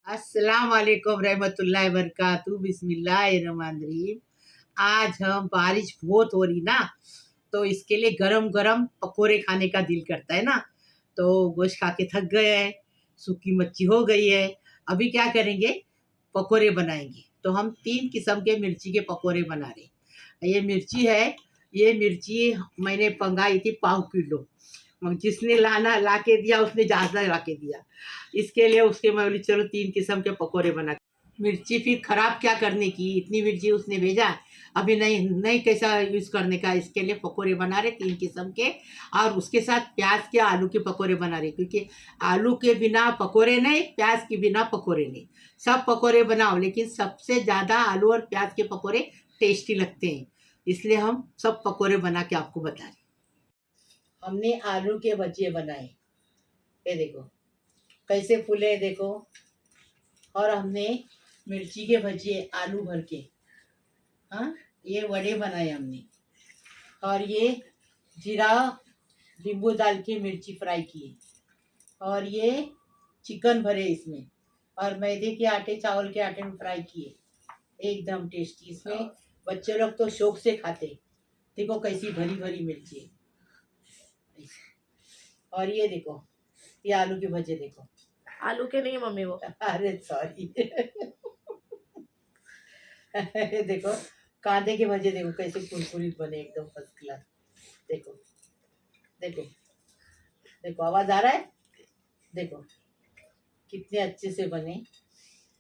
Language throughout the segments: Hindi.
अस्सलाम वालेकुम रहमतुल्लाहि वबरकातुहू बिस्मिल्लाहिर्रहमानिर्रहीम। आज हम बारिश बहुत हो रही ना, तो इसके लिए गरम गरम पकोड़े खाने का दिल करता है ना। तो गोश्त खा के थक गए हैं, सूखी मच्छी हो गई है। अभी क्या करेंगे, पकोड़े बनाएंगे। तो हम 3 किस्म के मिर्ची के पकोड़े बना रहे। ये मिर्ची है, ये मिर्ची मैंने मंगाई थी 1/4 किलो। जिसने लाना ला के दिया उसने ज़्यादा ला के दिया। इसके लिए उसके मैं बोली चलो 3 किस्म के पकोड़े बना। मिर्ची फिर खराब क्या करने की, इतनी मिर्ची उसने भेजा। अभी नहीं नहीं कैसा यूज़ करने का, इसके लिए पकोड़े बना रहे 3 किस्म के। और उसके साथ प्याज के आलू के पकोड़े बना रहे, क्योंकि आलू के बिना पकोड़े नहीं, प्याज के बिना पकोड़े नहीं। सब पकोड़े बनाओ, लेकिन सबसे ज़्यादा आलू और प्याज के पकोड़े टेस्टी लगते हैं। इसलिए हम सब पकोड़े बना के आपको बता रहे। हमने आलू के भजिए बनाए, ये देखो कैसे फूले देखो। और हमने मिर्ची के भजिए आलू भर के, हाँ ये वड़े बनाए हमने। और ये जीरा नींबू डाल के मिर्ची फ्राई किए। और ये चिकन भरे इसमें, और मैदे के आटे चावल के आटे में फ्राई किए, एकदम टेस्टी। इसमें बच्चे लोग तो शौक से खाते। देखो कैसी भरी भरी मिर्ची है। और ये देखो, ये आलू के भजे देखो। आलू के नहीं मम्मी वो। अरे सॉरी देखो कांदे के भजे देखो कैसे कुरकुरीत बने, एकदम फर्स्ट क्लास। देखो देखो देखो, आवाज आ रहा है? देखो कितने अच्छे से बने।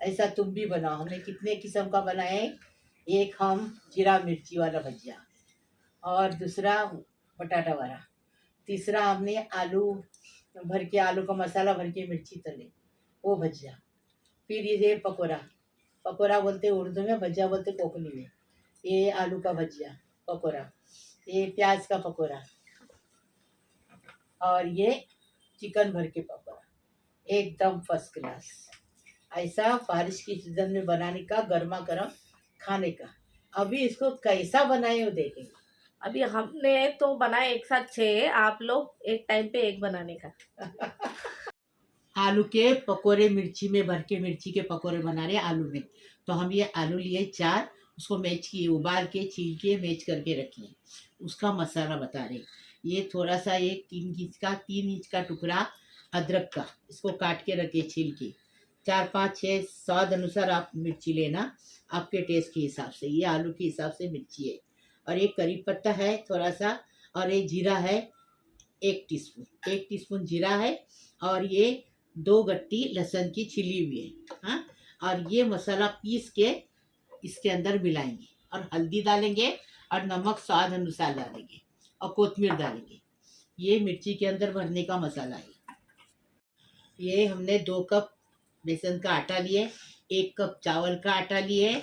ऐसा तुम भी बनाओ। हमने कितने किस्म का बनाए। एक हम जीरा मिर्ची वाला भजिया, और दूसरा बटाटा वाला, तीसरा हमने आलू भर के, आलू का मसाला भर के मिर्ची तले वो भजिया। फिर ये पकोड़ा, पकोड़ा बोलते उर्दू में, भजिया बोलते कोंकणी में। ये आलू का भजिया पकोड़ा, ये प्याज का पकोड़ा, और ये चिकन भर के पकोड़ा, एकदम फर्स्ट क्लास। ऐसा बारिश की सीजन में बनाने का, गर्मा गर्म खाने का। अभी इसको कैसा बनाए हो देखेंगे। अभी हमने तो बनाए एक साथ 6, आप लोग एक टाइम पे एक बनाने का। आलू के पकोड़े मिर्ची में भर के, मिर्ची के पकोड़े बना रहे आलू में। तो हम ये आलू लिए 4, उसको मैच किए, उबाल के छील के मैच करके रखिए। उसका मसाला बता रहे। ये थोड़ा सा एक 3 इंच का टुकड़ा अदरक का, इसको काट के रखे छील के। 4 5 6 स्वाद अनुसार आप मिर्ची लेना, आपके टेस्ट के हिसाब से। ये आलू के हिसाब से मिर्ची है। और एक करी पत्ता है थोड़ा सा, और एक जीरा है 1 टीस्पून जीरा है। और ये 2 गट्टी लहसुन की छिली हुई है, हाँ। और ये मसाला पीस के इसके अंदर मिलाएंगे, और हल्दी डालेंगे, और नमक स्वाद अनुसार डालेंगे, और कोतमीर डालेंगे। ये मिर्ची के अंदर भरने का मसाला है। ये हमने 2 कप बेसन का आटा लिए, 1 कप चावल का आटा लिए,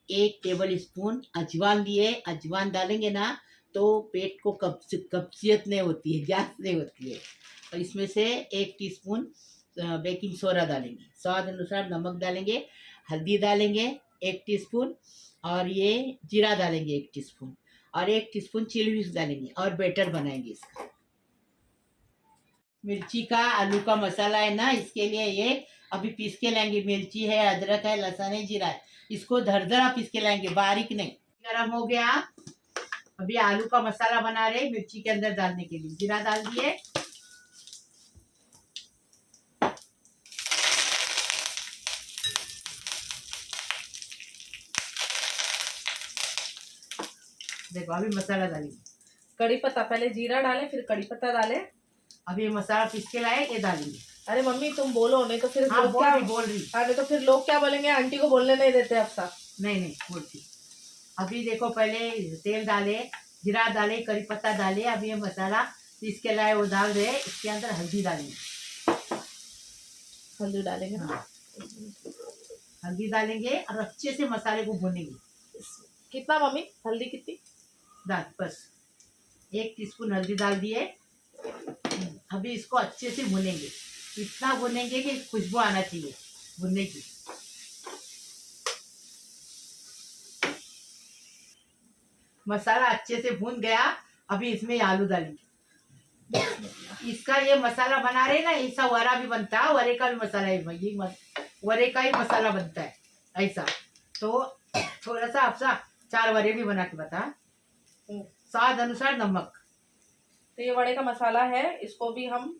1 टेबल स्पून अजवान लिए। अजवान डालेंगे ना तो पेट को कब्जियत नहीं होती है, गैस नहीं होती है। और इसमें से 1 टीस्पून बेकिंग सोडा डालेंगे, स्वाद अनुसार नमक डालेंगे, हल्दी डालेंगे 1 टीस्पून, और ये जीरा डालेंगे 1 टीस्पून, और 1 टीस्पून चिली फ्लेक्स डालेंगे, और बैटर बनाएंगे इसका। मिर्ची का आलू का मसाला है ना, इसके लिए ये अभी पीस के लाएंगे। मिर्ची है, अदरक है, लहसुन है, जीरा है, इसको दरदरा पीस के लाएंगे, बारीक नहीं। गरम हो गया, अभी आलू का मसाला बना रहे मिर्ची के अंदर डालने के लिए। जीरा डाल दिए, देखो अभी मसाला डालेंगे। कड़ी पत्ता, पहले जीरा डाले फिर कड़ी पत्ता डाले। अभी ये मसाला पीस के लाए, ये डालेंगे। अरे मम्मी तुम बोलो, नहीं तो फिर हाँ लोग क्या बोल रही। हाँ, नहीं तो फिर लोग क्या बोलेंगे, आंटी को बोलने नहीं देते अब साहब। नहीं बोलती। अभी देखो पहले तेल डाले, जीरा डाले, करी पत्ता डाले, अभी ये मसाला पीस के लाए वो डाल रहे। इसके अंदर हल्दी डालेंगे, हल्दी डालेंगे। हाँ हल्दी डालेंगे, और अच्छे से मसाले को भूनेंगे। कितना मम्मी, हल्दी कितनी? बस 1 टीस्पून हल्दी डाल दिए। अभी इसको अच्छे से भूनेंगे, इतना भूनेंगे कि खुशबू आना चाहिए भुनने की। मसाला अच्छे से भून गया, अभी इसमें आलू डालेंगे। इसका ये मसाला बना रहे ना, ऐसा वरा भी बनता है, वरे का भी मसाला है ये वरे का ही मसाला बनता है ऐसा। तो थोड़ा सा आपसा 4 वरे भी बना के बता। स्वाद अनुसार नमक। तो ये वड़े का मसाला है, इसको भी हम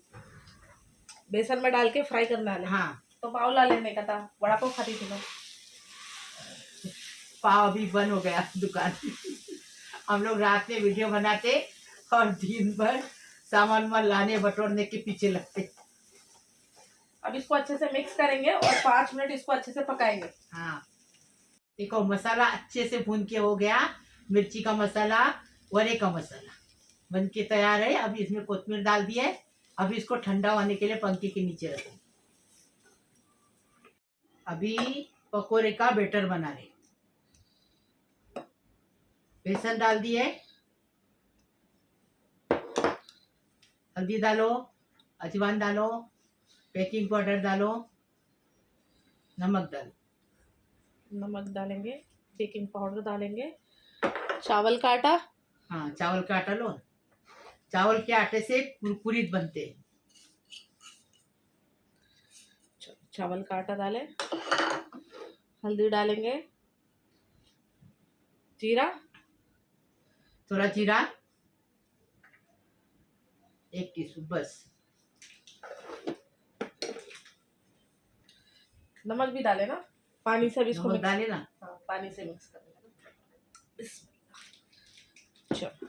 बेसन में डाल के फ्राई करना है। हाँ, तो पाव ला लेने का था, वड़ा पाव खाती थी मैं। पाव भी बंद हो गया दुकान। हम लोग रात में वीडियो बनाते और दिन भर सामान वामान लाने बटोरने के पीछे लगते। अब इसको अच्छे से मिक्स करेंगे और 5 मिनट इसको अच्छे से पकाएंगे। हाँ, देखो मसाला अच्छे से भून के हो गया। मिर्ची का मसाला, वरे का मसाला बन के तैयार है। अभी इसमें कोथिमीर डाल दिया है। अभी इसको ठंडा होने के लिए पंखे के नीचे रखें। अभी पकोड़े का बैटर बना रहे। बेसन डाल दिए, हल्दी डालो, अजवाइन डालो, बेकिंग पाउडर डालो, नमक डालो। नमक डालेंगे, बेकिंग पाउडर डालेंगे, चावल का आटा। हाँ, चावल का आटा लो। चावल के आटे से कुरकुरीत बनते हैं। चावल का आटा डालें, हल्दी डालेंगे, जीरा, थोड़ा जीरा, 1 टीस्पून बस। नमक भी डाले ना, पानी से भी इसको नमक डाले ना। हाँ, पानी से मिक्स करेंगे। चलो,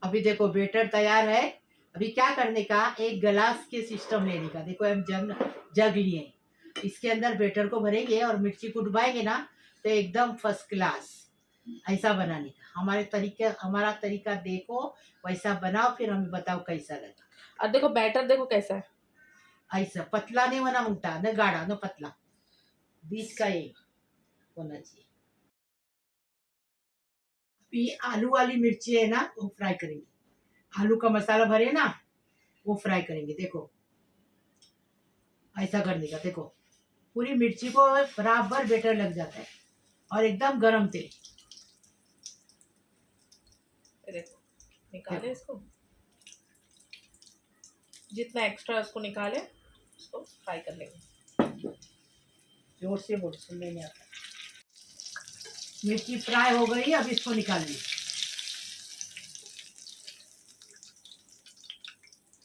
अभी देखो बैटर तैयार है। अभी क्या करने का, एक गिलास के सिस्टम लेने का। देखो हम जग लिए, इसके अंदर बैटर को भरेंगे और मिर्ची को डुबाएंगे ना, तो एकदम फर्स्ट क्लास ऐसा बनाने का। हमारा तरीका देखो, वैसा बनाओ, फिर हमें बताओ कैसा लगा। अब देखो बैटर देखो कैसा है। ऐसा पतला नहीं होना, मोटा न गाढ़ा न पतला, बीच का ये होना चाहिए। अभी आलू वाली मिर्ची है ना, वो फ्राई करेंगे। आलू का मसाला भरे ना, वो फ्राई करेंगे। देखो ऐसा करने का। देखो पूरी मिर्ची को बराबर बेटर लग जाता है और एकदम गरम तेल। देखो निकाले इसको, जितना एक्स्ट्रा उसको निकाले, इसको फ्राई कर लेंगे। जोर से बोल, सुनने नहीं आता। मिर्ची फ्राई हो गई, अब इसको निकालिए।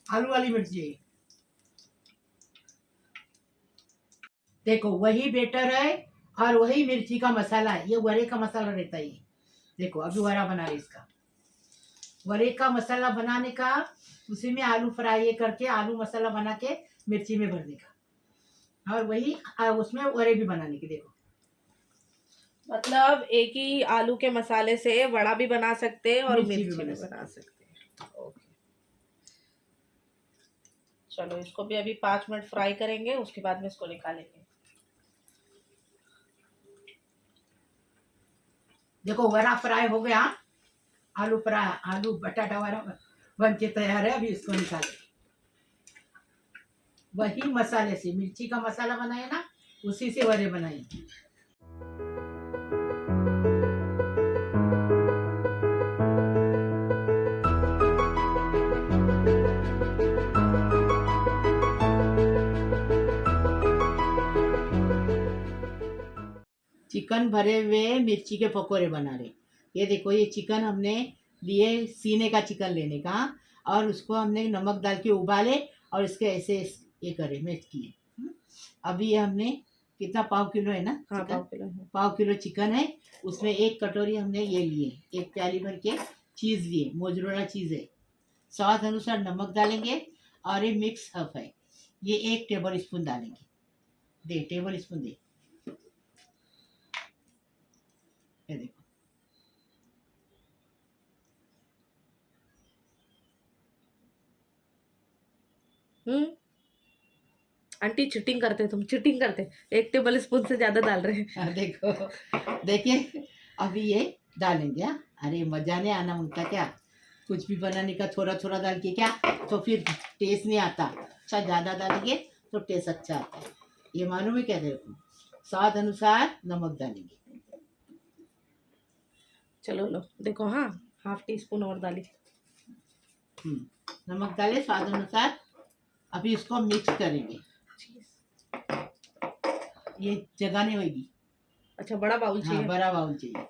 आलू वाली मिर्ची देखो, वही बेटर है और वही मिर्ची का मसाला है। ये वरे का मसाला रहता है। देखो अभी वरा बना रहे इसका। वरे का मसाला बनाने का, उसी में आलू फ्राई करके आलू मसाला बना के मिर्ची में भरने का, और वही उसमें वरे भी बनाने के। देखो मतलब एक ही आलू के मसाले से वड़ा भी बना सकते हैं और मिर्ची मिर्ची भी भी बना सकते हैं। ओके, चलो इसको भी अभी 5 मिनट फ्राई करेंगे, उसके बाद में इसको निकालेंगे। देखो वरा फ्राई हो गया। आलू फ्राई, आलू बटाटा वरा बन के तैयार है। अभी इसको निकालें। वही मसाले से, मिर्ची का मसाला बनाए ना, उसी से वरे बनाए। चिकन भरे हुए मिर्ची के पकोड़े बना रहे। ये देखो, ये चिकन हमने लिए, सीने का चिकन लेने का, और उसको हमने नमक डाल के उबाले और इसके ऐसे ये करे, मैश किए। अभी ये हमने कितना, पाव किलो है ना हाँ, चिकन? पाव किलो चिकन है। उसमें 1 कटोरी हमने ये लिए, 1 प्याली भर के चीज़ लिए, मोजरोला चीज़ है। स्वाद अनुसार नमक डालेंगे, और ये मिक्स हफ है, ये 1 टेबल स्पून डालेंगे। टेबल स्पून दे। ये देखो, आंटी चीटिंग करते, तुम चीटिंग करते, 1 टेबल स्पून से ज्यादा डाल रहे हैं। देखो, देखिए अभी ये डालेंगे। अरे मजा नहीं आना मुझका क्या, कुछ भी बनाने का थोड़ा थोड़ा डाल के क्या, तो फिर टेस्ट नहीं आता। अच्छा ज़्यादा डालेंगे तो टेस्ट अच्छा आता है, ये मालूम है क्या? देखो स्वाद अनुसार नमक डालेंगे। चलो लो देखो, हाँ हाफ टी स्पून और डाली। नमक डाले स्वाद अनुसार। अभी इसको मिक्स करेंगे। ये जगह नहीं होगी। अच्छा, बड़ा बाउल हाँ, चाहिए। बड़ा बाउल चाहिए।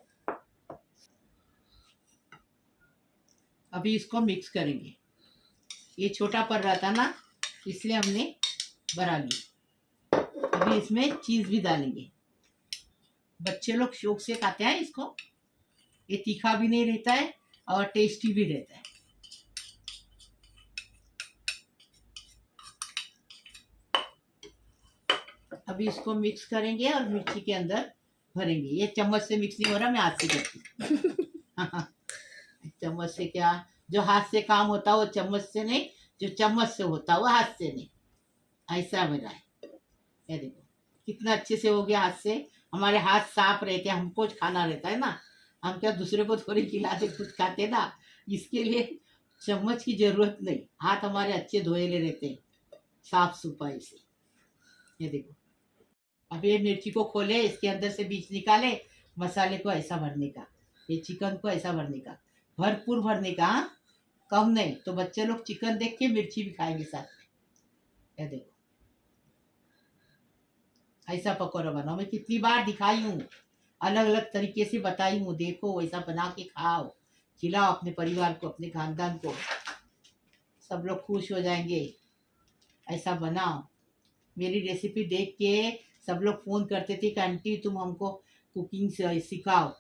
अभी इसको मिक्स करेंगे। ये छोटा पड़ रहा था ना, इसलिए हमने बड़ा लिया। अभी इसमें चीज भी डालेंगे। बच्चे लोग शौक से खाते हैं इसको। ये तीखा भी नहीं रहता है और टेस्टी भी रहता है। अभी इसको मिक्स करेंगे और मिर्ची के अंदर भरेंगे। ये चम्मच से मिक्स नहीं हो रहा, मैं हाथ से करती हूँ। चम्मच से क्या, जो हाथ से काम होता है वो चम्मच से नहीं, जो चम्मच से होता है वो हाथ से नहीं। ऐसा मेरा है। ये देखो कितना अच्छे से हो गया हाथ से। हमारे हाथ साफ रहते हैं, हमको खाना रहता है ना, हम क्या दूसरे को थोड़ी खिलाते, खुद खाते ना। इसके लिए चम्मच की जरूरत नहीं, हाथ हमारे अच्छे धोएले रहते हैं, साफ सफाई से। ये देखो अब ये मिर्ची को खोले, इसके अंदर से बीज निकाले, मसाले को ऐसा भरने का, ये चिकन को ऐसा भरने का, भरपूर भरने का, हाँ? कम नहीं, तो बच्चे लोग चिकन देख के मिर्ची भी खाएंगे साथ में। ये देखो ऐसा पकौड़ा बनाओ। मैं कितनी बार दिखाई हूँ, अलग अलग तरीके से बताई हूँ। देखो वैसा बना के खाओ, खिलाओ अपने परिवार को, अपने खानदान को, सब लोग खुश हो जाएंगे। ऐसा बनाओ। मेरी रेसिपी देख के सब लोग फ़ोन करते थे कि आंटी तुम हमको कुकिंग सिखाओ,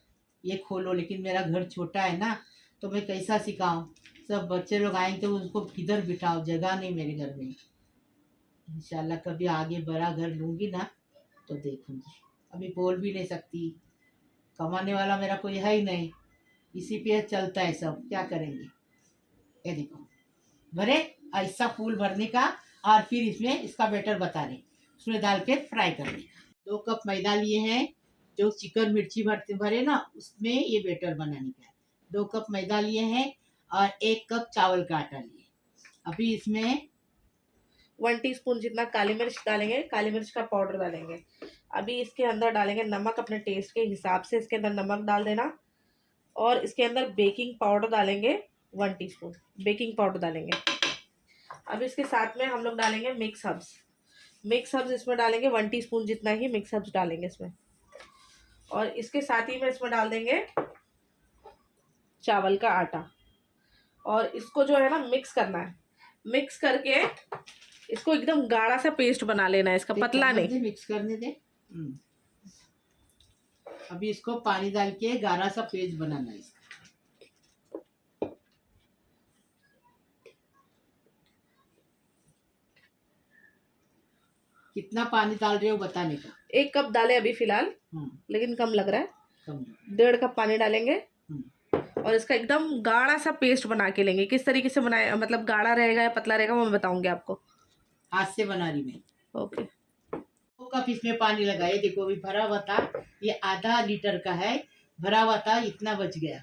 ये खोलो। लेकिन मेरा घर छोटा है ना, तो मैं कैसा सिखाऊं। सब बच्चे लोग आएंगे तो उनको किधर बिठाओ, जगह नहीं मेरे घर में। इंशाल्लाह कभी आगे बड़ा घर लूँगी ना तो देखूंगी। अभी बोल भी नहीं सकती, कमाने वाला मेरा कोई है ही नहीं, इसी पे चलता है सब, क्या करेंगे। ये देखो भरे, ऐसा फूल भरने का। और फिर इसमें इसका बैटर बता रहे, उसमें डाल के फ्राई करने का। 2 कप मैदा लिए हैं, जो चिकन मिर्ची भरते भरे ना उसमें ये बैटर बनाने का है। 2 कप मैदा लिए हैं और 1 कप चावल का आटा लिए। अभी इसमें 1 टीस्पून जितना काली मिर्च डालेंगे, काली मिर्च का पाउडर डालेंगे। अभी इसके अंदर डालेंगे नमक, अपने टेस्ट के हिसाब से इसके अंदर नमक डाल देना। और इसके अंदर बेकिंग पाउडर डालेंगे, 1 टीस्पून बेकिंग पाउडर डालेंगे। अब इसके साथ में हम लोग डालेंगे मिक्स हर्ब्स। मिक्स हर्ब्स इसमें डालेंगे 1 टीस्पून जितना ही मिक्स हर्ब्स डालेंगे इसमें। और इसके साथ ही में इसमें डाल देंगे चावल का आटा। और इसको जो है ना मिक्स करना है। मिक्स करके इसको एकदम गाढ़ा सा पेस्ट बना लेना है, इसका पतला नहीं। मिक्स करने दे। अभी इसको पानी डाल के गाढ़ा सा पेस्ट बनाना है इसका। कितना पानी डाल रहे हो बताने का। 1 कप डाले अभी फिलहाल, लेकिन कम लग रहा है। 1.5 कप पानी डालेंगे और इसका एकदम गाढ़ा सा पेस्ट बना के लेंगे। किस तरीके से बनाए, मतलब गाढ़ा रहेगा या पतला रहेगा वो मैं बताऊंगी आपको। हाथ से बना रही मैं। ओके। 2 कप इसमें पानी लगाए। देखो अभी भरा हुआ था, ये आधा लीटर का है, भरा हुआ था, इतना बच गया।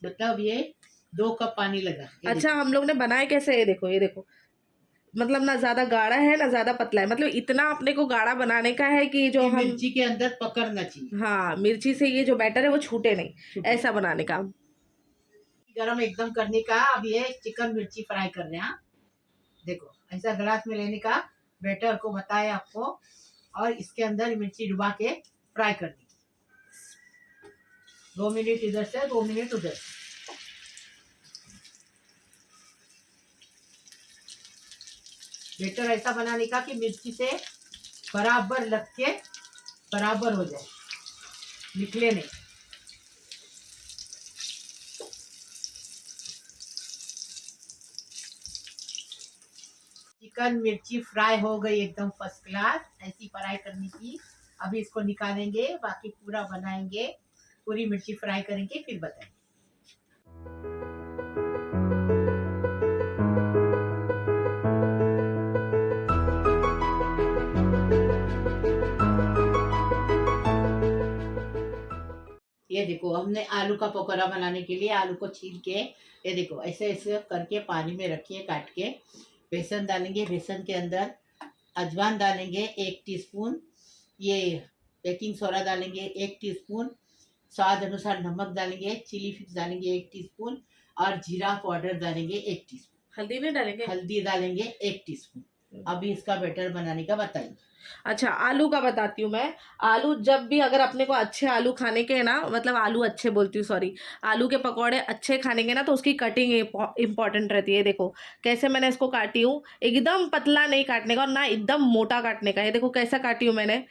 मतलब ये 2 कप पानी लगा। अच्छा, हम लोग ने बनाए कैसे, ये देखो, ये देखो, मतलब ना ज्यादा गाढ़ा है ना ज्यादा पतला है, मतलब इतना अपने को गाढ़ा बनाने का है कि जो हम मिर्ची के अंदर पकड़ना चाहिए। हाँ, मिर्ची से ये जो बैटर है वो छूटे नहीं, ऐसा बनाने का। गरम एकदम करने का। अब ये चिकन मिर्ची फ्राई कर रहे हैं। देखो ऐसा ग्लास में लेने का, बैटर को बताया आपको, और इसके अंदर मिर्ची डुबा के फ्राई कर दी। 2 मिनट इधर से 2 मिनट उधर से। बैटर ऐसा बनाने का कि मिर्ची से बराबर लग के बराबर हो जाए, निकले नहीं। चिकन मिर्ची फ्राई हो गई एकदम फर्स्ट क्लास, ऐसी फ्राई करने की। अभी इसको निकालेंगे, बाकी पूरा बनाएंगे, पूरी मिर्ची फ्राई करेंगे फिर बताएंगे। ये देखो हमने आलू का पकौड़ा बनाने के लिए आलू को छील के, ये देखो ऐसे ऐसे करके पानी में रखिए काट के। बेसन डालेंगे, बेसन के अंदर अजवाइन डालेंगे 1 टीस्पून, ये बेकिंग सोडा डालेंगे 1 टीस्पून, स्वाद अनुसार नमक डालेंगे, चिली फ्लेक्स डालेंगे 1 टीस्पून और जीरा पाउडर डालेंगे 1 टीस्पून। हल्दी नहीं डालेंगे? हल्दी डालेंगे 1 टीस्पून। अभी इसका बैटर बनाने का बताइए। अच्छा, आलू का बताती हूँ मैं। आलू जब भी अगर अपने को अच्छे आलू खाने के हैं ना, मतलब आलू अच्छे बोलती हूँ, सॉरी, आलू के पकौड़े अच्छे खाने के ना, तो उसकी कटिंग इंपॉर्टेंट रहती है। देखो कैसे मैंने इसको काटी हूँ, एकदम पतला नहीं काटने का और ना एकदम मोटा काटने का है। देखो कैसा काटी हूँ मैंने,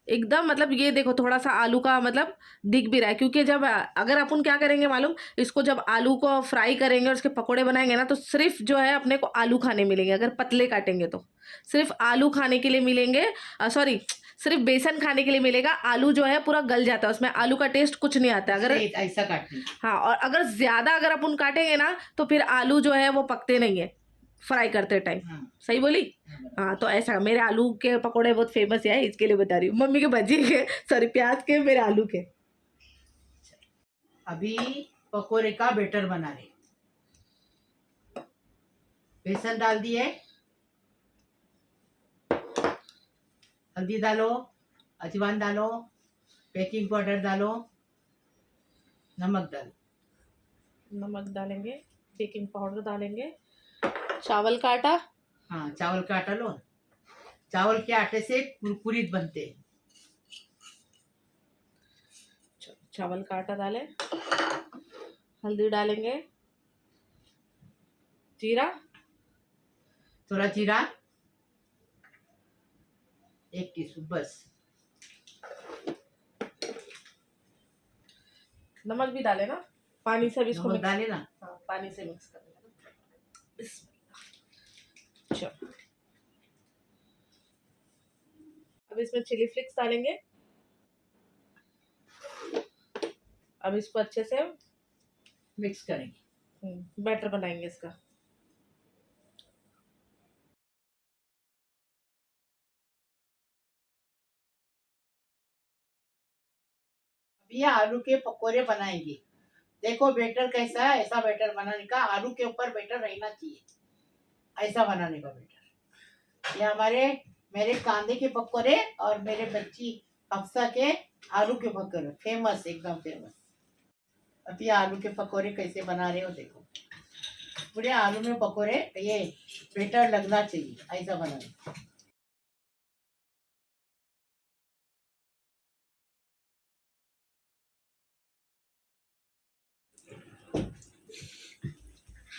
एकदम, मतलब ये देखो थोड़ा सा आलू का मतलब दिख भी रहा है, क्योंकि जब अगर अपन क्या करेंगे मालूम, इसको जब आलू को फ्राई करेंगे और उसके पकोड़े बनाएंगे ना, तो सिर्फ जो है अपने को आलू खाने मिलेंगे। अगर पतले काटेंगे तो सिर्फ आलू खाने के लिए मिलेंगे, सॉरी, सिर्फ बेसन खाने के लिए मिलेगा। आलू जो है पूरा गल जाता है, उसमें आलू का टेस्ट कुछ नहीं आता अगर ऐसा काटना। हाँ, और अगर ज्यादा अगर अपन काटेंगे ना तो फिर आलू जो है वो पकते नहीं है फ्राई करते टाइम। सही बोली? हाँ, तो ऐसा मेरे आलू के पकोड़े बहुत फेमस है, इसके लिए बता रही हूँ। मम्मी के भजी के, सॉरी, प्याज के, मेरे आलू के। अभी पकोड़े का बैटर बना रहे। बेसन डाल दिए, हल्दी डालो, अजवाइन डालो, बेकिंग पाउडर डालो, नमक डालो। नमक डालेंगे, बेकिंग पाउडर डालेंगे, चावल का आटा। हाँ, चावल का आटा लो। चावल के आटे से कुरकुरीत बनते हैं। चावल का आटा डालें, हल्दी डालेंगे, जीरा, थोड़ा जीरा 1 टीस्पून बस। नमक भी डाले ना, पानी से भी इसको नमक डाले ना। हाँ, पानी से मिक्स कर देना। चलो, अब इसमें चिली फ्लेक्स डालेंगे। अब इसको अच्छे से मिक्स करेंगे, बैटर बनाएंगे इसका। अभी आलू के पकोड़े बनाएंगे। देखो बैटर कैसा है, ऐसा बैटर बनाने का। आलू के ऊपर बैटर रहना चाहिए, ऐसा बनाने का बैटर। ये मेरे कांदे के पकोड़े और मेरे बच्ची हफ्सा के आलू के पकोड़े फेमस, एकदम फेमस। अभी आलू के पकोड़े कैसे बना रहे हो देखो। पूरे आलू में पकोड़े ये बैटर लगना चाहिए, ऐसा बनाना।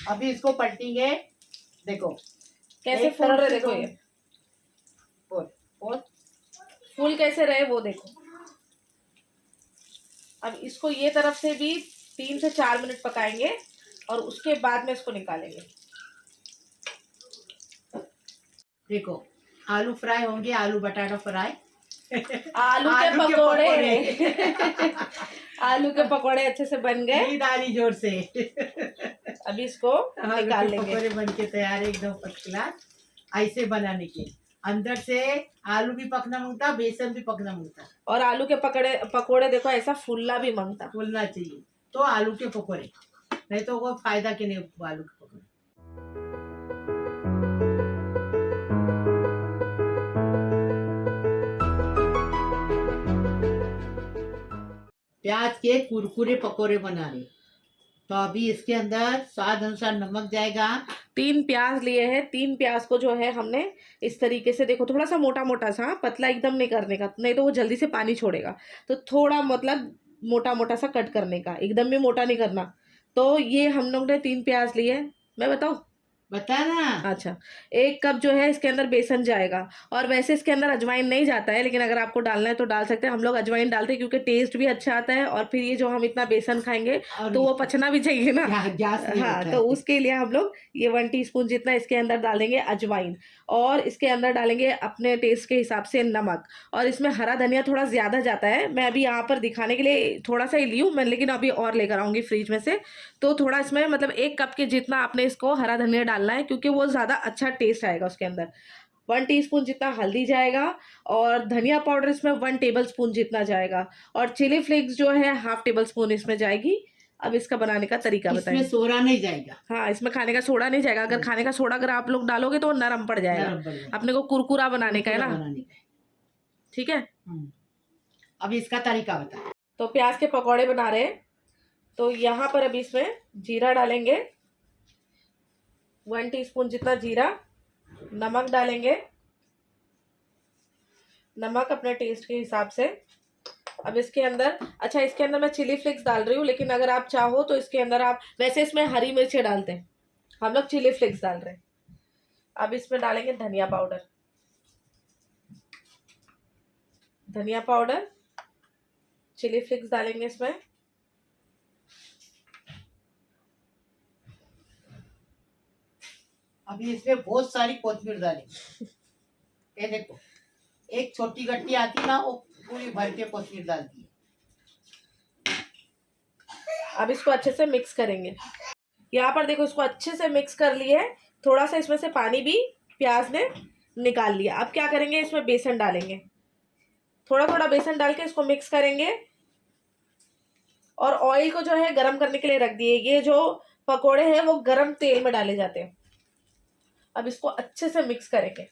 अभी इसको पलटेंगे, देखो कैसे फूल रहे, देखो ये फूल कैसे रहे वो देखो। अब इसको ये तरफ से भी 3 से 4 मिनट पकाएंगे और उसके बाद में इसको निकालेंगे। देखो आलू फ्राई होंगे, आलू बटाटा फ्राई। आलू के पकोड़े आलू के पकोड़े अच्छे से बन गए। डाली जोर से। अभी इसको निकाल लेंगे। पकोड़े बन के तैयार है, एकदम फर्स्ट क्लास। ऐसे बनाने के अंदर से आलू भी पकना मांगता, बेसन भी पकना मांगता, और आलू के पकोड़े देखो ऐसा फूलना भी मांगता, फूलना चाहिए तो आलू के पकोड़े, नहीं तो वो फायदा के नहीं आलू के पकोड़े। प्याज के कुरकुरे पकोड़े बना रहे। तो अभी इसके अंदर स्वाद अनुसार नमक जाएगा। 3 प्याज लिए हैं। 3 प्याज को जो है हमने इस तरीके से, देखो थोड़ा सा मोटा मोटा सा, पतला एकदम नहीं करने का, नहीं तो वो जल्दी से पानी छोड़ेगा। तो थोड़ा मतलब मोटा मोटा सा कट करने का, एकदम भी मोटा नहीं करना। तो ये हम लोग ने 3 प्याज लिए। मैं बताऊँ? बता ना। अच्छा, 1 कप जो है इसके अंदर बेसन जाएगा। और वैसे इसके अंदर अजवाइन नहीं जाता है, लेकिन अगर आपको डालना है तो डाल सकते हैं। हम लोग अजवाइन डालते हैं क्योंकि टेस्ट भी अच्छा आता है, और फिर ये जो हम इतना बेसन खाएंगे तो वो पचना भी चाहिए ना। हाँ, तो उसके लिए हम लोग ये 1 टीस्पून जितना इसके अंदर डालेंगे अजवाइन, और इसके अंदर डालेंगे अपने टेस्ट के हिसाब से नमक। और इसमें हरा धनिया थोड़ा ज़्यादा जाता है, मैं अभी यहाँ पर दिखाने के लिए थोड़ा सा ही ली हूँ मैं, लेकिन अभी और लेकर आऊँगी फ्रिज में से। तो थोड़ा इसमें मतलब 1 कप के जितना आपने इसको हरा धनिया डालना है, क्योंकि वो ज़्यादा अच्छा टेस्ट आएगा उसके अंदर। 1 टीस्पून जितना हल्दी जाएगा, और धनिया पाउडर इसमें 1 टेबलस्पून जितना जाएगा, और चिली फ्लेक्स जो है 1/2 टेबलस्पून इसमें जाएगी। अब इसका बनाने का तरीका बताएं। इसमें सोडा नहीं जाएगा। हाँ, इसमें खाने का सोडा नहीं जाएगा। अगर खाने का सोडा अगर आप लोग डालोगे तो वो नरम पड़ जाएगा। अपने को कुरकुरा बनाने का है ना, ठीक है। अब इसका तरीका बता। तो प्याज के पकौड़े बना रहे हैं। तो यहाँ पर अभी इसमें जीरा डालेंगे, 1 टीस्पून जितना जीरा। नमक डालेंगे, नमक अपने टेस्ट के हिसाब से। अब इसके अंदर, अच्छा इसके अंदर मैं चिली फ्लेक्स डाल रही हूँ, लेकिन अगर आप चाहो तो इसके अंदर आप, वैसे इसमें हरी मिर्ची डालते हैं, हम लोग चिली फ्लेक्स डाल रहे हैं। अब इसमें डालेंगे धनिया पाउडर, धनिया पाउडर, चिली फ्लेक्स डालेंगे इसमें। अभी इसमें बहुत सारी कोथिमीर डालेंगे। ये देखो, एक छोटी गट्टी आती ना, वो पूरी भर के कोथिमीर डालती है। अब इसको अच्छे से मिक्स करेंगे। यहाँ पर देखो, इसको अच्छे से मिक्स कर लिए। थोड़ा सा इसमें से पानी भी प्याज ने निकाल लिया। अब क्या करेंगे, इसमें बेसन डालेंगे, थोड़ा थोड़ा बेसन डाल के इसको मिक्स करेंगे। और ऑयल को जो है गरम करने के लिए रख दिए। ये जो पकोड़े हैं वो गरम तेल में डाले जाते हैं। अब इसको अच्छे से मिक्स करेंगे।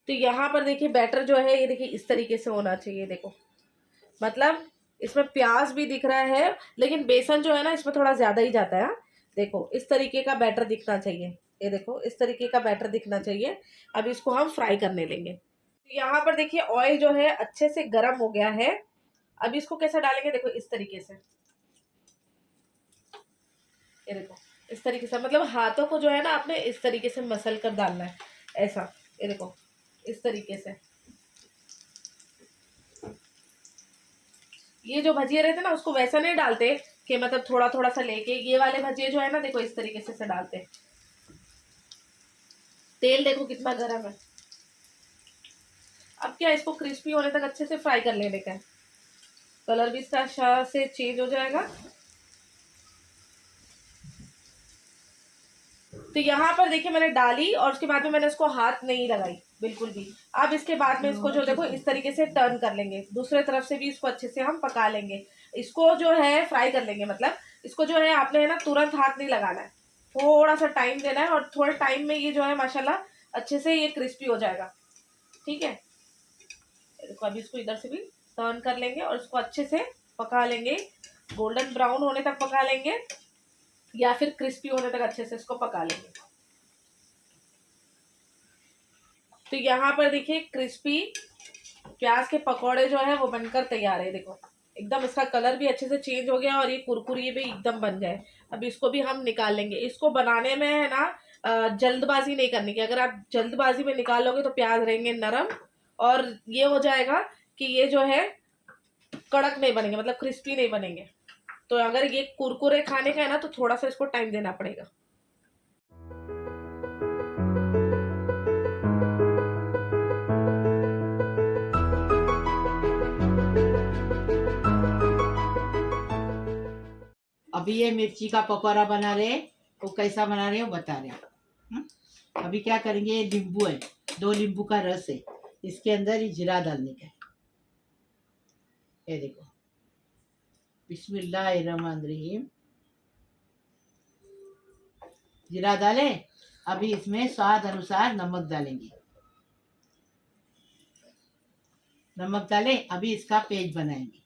तो यहाँ पर देखिए बैटर जो है, ये देखिए इस तरीके से होना चाहिए। देखो, मतलब इसमें प्याज भी दिख रहा है, लेकिन बेसन जो है ना इसमें थोड़ा ज़्यादा ही जाता है। हाँ? देखो इस तरीके का बैटर दिखना चाहिए। ये देखो इस तरीके का बैटर दिखना चाहिए। अब इसको हम फ्राई करने लेंगे। तो यहाँ पर देखिए ऑयल जो है अच्छे से गर्म हो गया है। अब इसको कैसे डालेंगे, देखो इस तरीके से। ये देखो इस तरीके से, मतलब हाथों को जो है ना आपने इस तरीके से मसल कर डालना है, ऐसा। ये देखो इस तरीके से। ये जो भजिए रहते ना, उसको वैसा नहीं डालते कि मतलब थोड़ा थोड़ा सा लेके। ये वाले भजिए जो है ना, देखो इस तरीके से डालते। तेल देखो कितना गर्म है। अब क्या, इसको क्रिस्पी होने तक अच्छे से फ्राई कर लेने का है। कलर भी इसका अच्छा से चेंज हो जाएगा। तो यहाँ पर देखिए मैंने डाली, और उसके बाद में मैंने इसको हाथ नहीं लगाई बिल्कुल भी। अब इसके बाद में इसको जो देखो इस तरीके से टर्न कर लेंगे, दूसरे तरफ से भी इसको अच्छे से हम पका लेंगे। इसको जो है फ्राई कर लेंगे, मतलब इसको जो है आपने है ना तुरंत हाथ नहीं लगाना है, थोड़ा सा टाइम देना है। और थोड़े टाइम में ये जो है माशाल्लाह अच्छे से ये क्रिस्पी हो जाएगा। ठीक है, देखो अभी इसको इधर से भी टर्न कर लेंगे और इसको अच्छे से पका लेंगे। गोल्डन ब्राउन होने तक पका लेंगे, या फिर क्रिस्पी होने तक अच्छे से इसको पका लेंगे। तो यहाँ पर देखिए क्रिस्पी प्याज के पकौड़े जो है वो बनकर तैयार है। देखो एकदम इसका कलर भी अच्छे से चेंज हो गया और ये कुरकुरी भी एकदम बन गए। अब इसको भी हम निकाल लेंगे। इसको बनाने में है ना जल्दबाजी नहीं करनी की। अगर आप जल्दबाजी में निकालोगे तो प्याज रहेंगे नरम, और ये हो जाएगा कि ये जो है कड़क नहीं बनेंगे, मतलब क्रिस्पी नहीं बनेंगे। तो अगर ये कुरकुरे खाने का है ना, तो थोड़ा सा इसको टाइम देना पड़ेगा। अभी ये मिर्ची का पकौड़ा बना रहे, वो कैसा बना रहे हो बता रहे हैं। अभी क्या करेंगे, ये नींबू है, 2 नींबू का रस है, इसके अंदर ही जीरा डालने का है। ये देखो, बिस्मिल्लाहिर्रहमानिर्रहीम। जीरा डाले। अभी इसमें स्वाद अनुसार नमक डालेंगे। नमक डाले। अभी इसका पेस्ट बनाएंगे,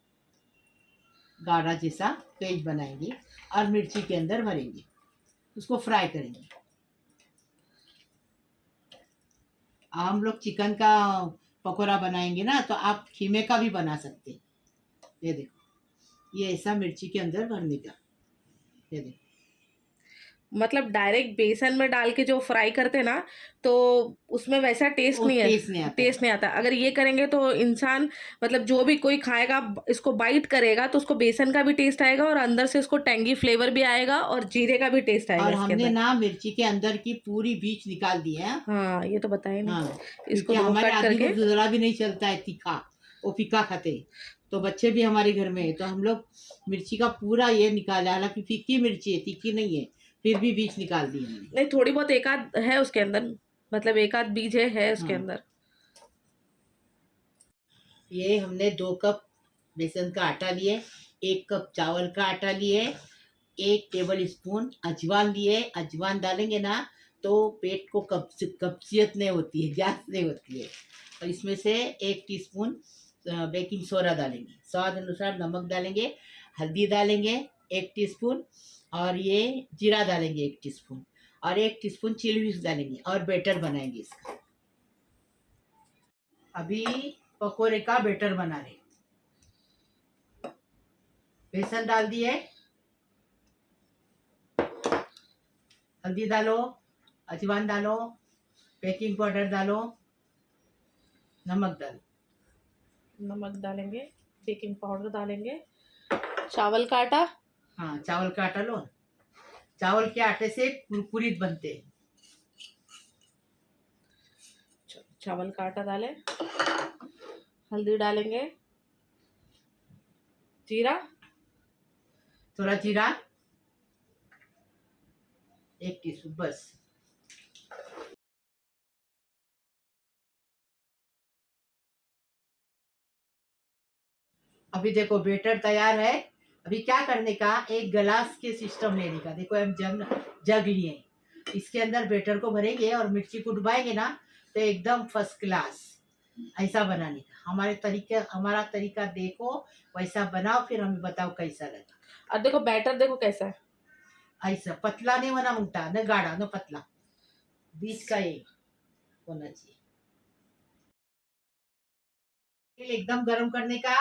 गाढ़ा जैसा पेस्ट बनाएंगे और मिर्ची के अंदर भरेंगे, उसको फ्राई करेंगे। हम लोग चिकन का पकौड़ा बनाएंगे ना, तो आप खीमे का भी बना सकते हैं। ये देखो, ये ऐसा मिर्ची के अंदर भरने का। ये देखो, मतलब डायरेक्ट बेसन में डाल के जो फ्राई करते ना, तो उसमें वैसा टेस्ट नहीं है, टेस्ट नहीं आता। अगर ये करेंगे तो इंसान, मतलब जो भी कोई खाएगा इसको बाइट करेगा तो उसको बेसन का भी टेस्ट आएगा और अंदर से उसको टेंगी फ्लेवर भी आएगा और जीरे का भी टेस्ट आएगा। और हमने ना मिर्ची के अंदर की पूरी बीज निकाल दी है। हाँ, ये तो बताए नहीं। हाँ, इसको हमारे कट आदमी करके को जरा भी नहीं चलता है तीखा, वो फीका खाते, तो बच्चे भी हमारे घर में है, तो हम लोग मिर्ची का पूरा ये निकाला। हालांकि फीकी मिर्ची है, तीखी नहीं है, फिर भी बीज निकाल दी हमने। नहीं, थोड़ी बहुत एक आध है उसके अंदर, मतलब एक आध बीज है उसके हाँ। अंदर। ये हमने 2 कप बेसन का आटा लिए, 1 कप चावल का आटा लिए, 1 टेबल स्पून अजवान लिए। अजवान डालेंगे ना तो पेट को कब्जियत नहीं होती है, गैस नहीं होती है। और इसमें से 1 टीस्पून बेकिंग सोडा डालेंगे, स्वाद अनुसार नमक डालेंगे, हल्दी डालेंगे 1 टीस्पून, और ये जीरा डालेंगे 1 टीस्पून, और 1 टीस्पून चिली फ्लेक्स डालेंगे, और बैटर बनाएंगे इसका। अभी पकोड़े का बैटर बना रहे। बेसन डाल दिए, हल्दी डालो, अजवाइन डालो, बेकिंग पाउडर डालो, नमक डालो। नमक डालेंगे, बेकिंग पाउडर डालेंगे, चावल का आटा। हाँ, चावल का आटा लो। चावल के आटे से कुरकुरीत बनते हैं। चावल का आटा डालें, हल्दी डालेंगे, जीरा, थोड़ा जीरा 1 टीस्पून बस। अभी देखो बैटर तैयार है। अभी क्या करने का, एक गिलास के सिस्टम लेने का। देखो हम जग लिए, इसके अंदर बैटर को भरेंगे और मिर्ची को डुबाएंगे ना, तो एकदम फर्स्ट क्लास ऐसा बनाने का। हमारा तरीका देखो, वैसा बनाओ, फिर हमें बताओ कैसा लगा। और देखो बैटर देखो कैसा है, ऐसा पतला नहीं बना, मोटा न गाढ़ा न पतला, बीच का ये होना चाहिए। तेल एकदम गर्म करने का,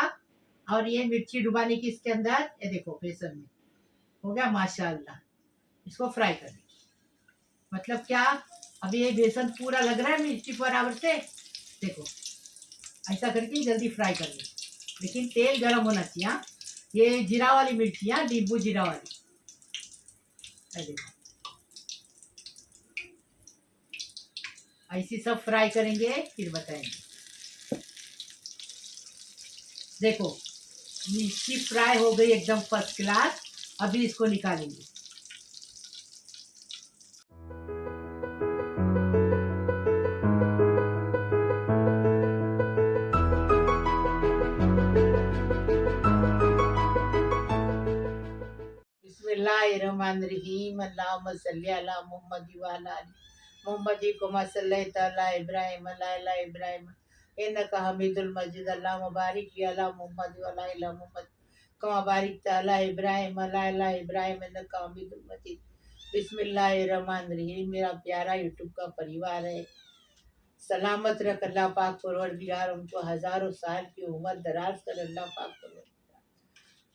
और ये मिर्ची डुबाने की इसके अंदर। ये देखो बेसन में हो गया माशाल्लाह। इसको फ्राई कर देंगे। मतलब क्या, अभी ये बेसन पूरा लग रहा है मिर्ची बराबर से। देखो ऐसा करके जल्दी फ्राई कर दे, लेकिन तेल गर्म होना चाहिए। हाँ, ये जीरा वाली मिर्ची, हाँ नींबू जीरा वाली। ये देखो ऐसी सब फ्राई करेंगे, फिर बताएंगे। देखो मिर्ची फ्राई हो गई एकदम फर्स्ट क्लास। अभी इसको निकालेंगे। बिस्मिल्लाहिर्रहमानिर्रहीम, अल्लाहुम्मा सल्ली अला मुहम्मद व अला आलि मुहम्मद कमा सल्लैता अला इब्राहिम अला इब्राहिम इन्नका हमीदुल मजीद। अल्लाहुम्मा बारिक अला मुहम्मद व अला आलि मुहम्मद कमा बारिकता अला इब्राहिम अला इब्राहिम इन्नका हमीदुल मजीद। बिस्मिल्लाहिर्रहमानिर्रहीम। मेरा प्यारा यूट्यूब का परिवार है, सलामत रख अल्लाह पाक परवरदिगार, उनको हज़ारों साल की उम्र दराज कर अल्लाह पाक परवरदिगार।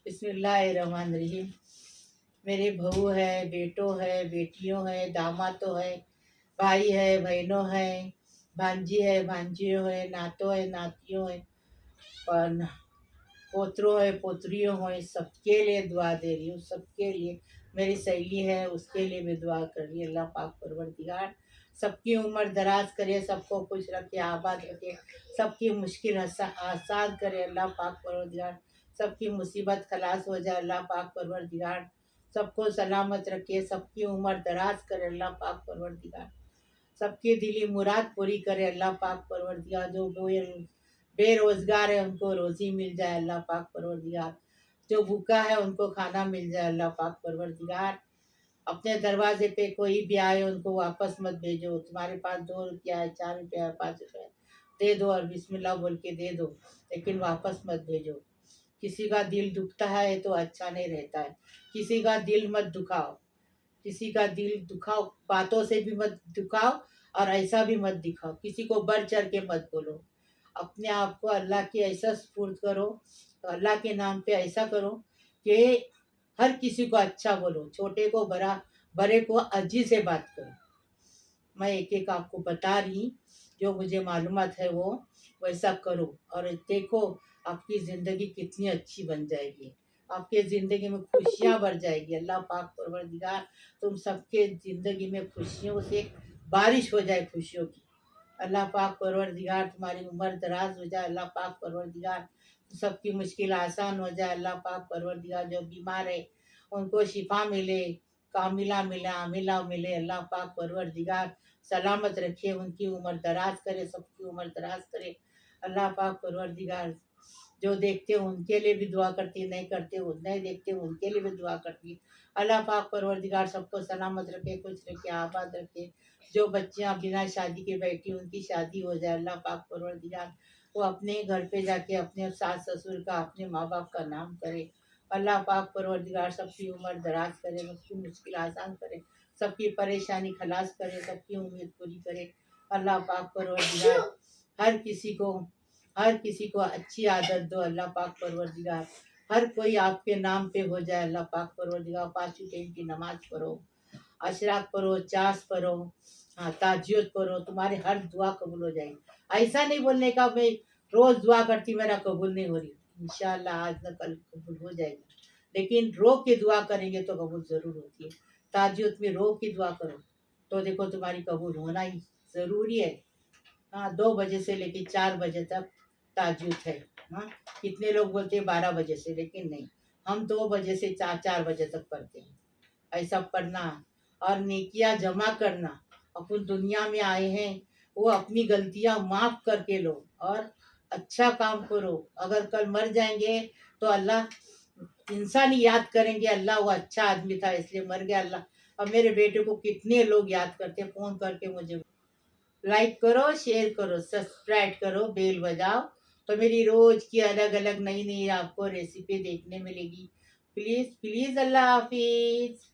बिस्मिल्लाहिर्रहमानिर्रहीम। मेरे बहू है, बेटो है, बेटियों है, दामादो है, भाई है, बहनों है, भांजी है, भांजियों है, नातो है, नातियों है, और पोतरों है, पोतरियों है, सबके लिए दुआ दे रही हूँ। सबके लिए, मेरी सहेली है उसके लिए भी दुआ कर रही है। अल्लाह पाक परवरदिगार सबकी उम्र दराज करे, सबको खुश रखे, आबाद रखे, सबकी मुश्किल आसान करे। अल्लाह पाक परवरदिगार सबकी मुसीबत खलास हो जाए। अल्लाह पाक परवरदिगार सबको सलामत रखे, सबकी उम्र दराज करे। अल्लाह पाक परवरदिगार सबकी दिली मुराद पूरी करे। अल्लाह पाक परवरदिगार जो बेरोजगार है उनको रोजी मिल जाए। अल्लाह पाक परवरदिगार जो भूखा है उनको खाना मिल जाए। अल्लाह पाक परवरदिगार अपने दरवाजे पे कोई भी आए उनको वापस मत भेजो। तुम्हारे पास 2 रुपया है, 4 रुपया है, 5 रुपया दे दो और बिस्मिल्लाह बोल के दे दो, लेकिन वापस मत भेजो। किसी का दिल दुखता है तो अच्छा नहीं रहता है। किसी का दिल मत दुखाओ, किसी का दिल दुखाओ, बातों से भी मत दुखाओ, और ऐसा भी मत दिखाओ, किसी को बढ़ चढ़ के मत बोलो। अपने आप को अल्लाह की ऐसा सुपुर्द करो, तो अल्लाह के नाम पे ऐसा करो कि हर किसी को अच्छा बोलो, छोटे को बड़ा, बड़े को अजी से बात करो। मैं एक एक आपको बता रही, जो मुझे मालूमात है वो वैसा करो, और देखो आपकी ज़िंदगी कितनी अच्छी बन जाएगी, आपके ज़िंदगी में खुशियाँ बढ़ जाएगी। अल्लाह पाक परवरदिगार तुम सबके ज़िंदगी में खुशियों से बारिश हो जाए, खुशियों की। अल्लाह पाक परवरदिगार तुम्हारी उम्र दराज हो जाए। अल्लाह पाक परवरदिगार सबकी मुश्किल आसान हो जाए। अल्लाह पाक परवरदिगार जो बीमार है उनको शिफा मिले, कामिला मिले, आमिला मिले। अल्लाह पाक परवरदिगार सलामत रखे, उनकी उम्र दराज करे, सबकी उम्र दराज करे। अल्लाह पाक परवरदिगार जो देखते हैं उनके लिए भी दुआ करती, नहीं करते नहीं देखते उनके लिए भी दुआ करती। अल्लाह पाक परवरदिगार सबको सलामत रखे, खुश रखे, आबाद रखे। जो बच्चियां बिना शादी के बैठी उनकी शादी हो जाए। अल्लाह पाक परवरदिगार वो अपने घर पे जाके अपने सास ससुर का, अपने माँ बाप का नाम करे। अल्लाह पाक परवरदिगार सबकी उम्र दराज करे, सबकी मुश्किल आसान करे, सबकी परेशानी खलास करे, सबकी उम्मीद पूरी करे। अल्लाह पाक परवरदिगार हर किसी को हर किसी को अच्छी आदत दो अल्लाह पाक परवरदिगार। हर कोई आपके नाम पे हो जाए अल्लाह पाक परवरदिगार। 5 टाइम की नमाज पढ़ो, अशराक पढ़ो, चास पढ़ो, हाँ ताजियत पढ़ो, तुम्हारी हर दुआ कबूल हो जाएगी। ऐसा नहीं बोलने का मैं रोज दुआ करती मेरा कबूल नहीं हो रही, इंशाल्लाह आज न कल कबूल हो जाएगी। लेकिन रो के दुआ करेंगे तो कबूल जरूर होती है। ताजियत में रो के दुआ करो तो देखो तुम्हारी कबूल होना ही जरूरी है। हाँ 2 बजे से लेके 4 बजे तक ताजुद है। हाँ कितने लोग बोलते हैं 12 बजे से, लेकिन नहीं, हम 2 बजे से 4 4 बजे तक पढ़ते हैं। ऐसा पढ़ना और नेकियां जमा करना। अपन दुनिया में आए हैं, वो अपनी गलतियां माफ करके लो और अच्छा काम करो। अगर कल मर जाएंगे तो अल्लाह इंसान ही याद करेंगे, अल्लाह वो अच्छा आदमी था इसलिए मर गया अल्लाह। अब मेरे बेटे को कितने लोग याद करते, फोन करके मुझे लाइक करो, शेयर करो, सब्सक्राइब करो, बेल बजाओ, तो मेरी रोज की अलग अलग नई नई आपको रेसिपी देखने मिलेगी। Please please, Allah Hafiz.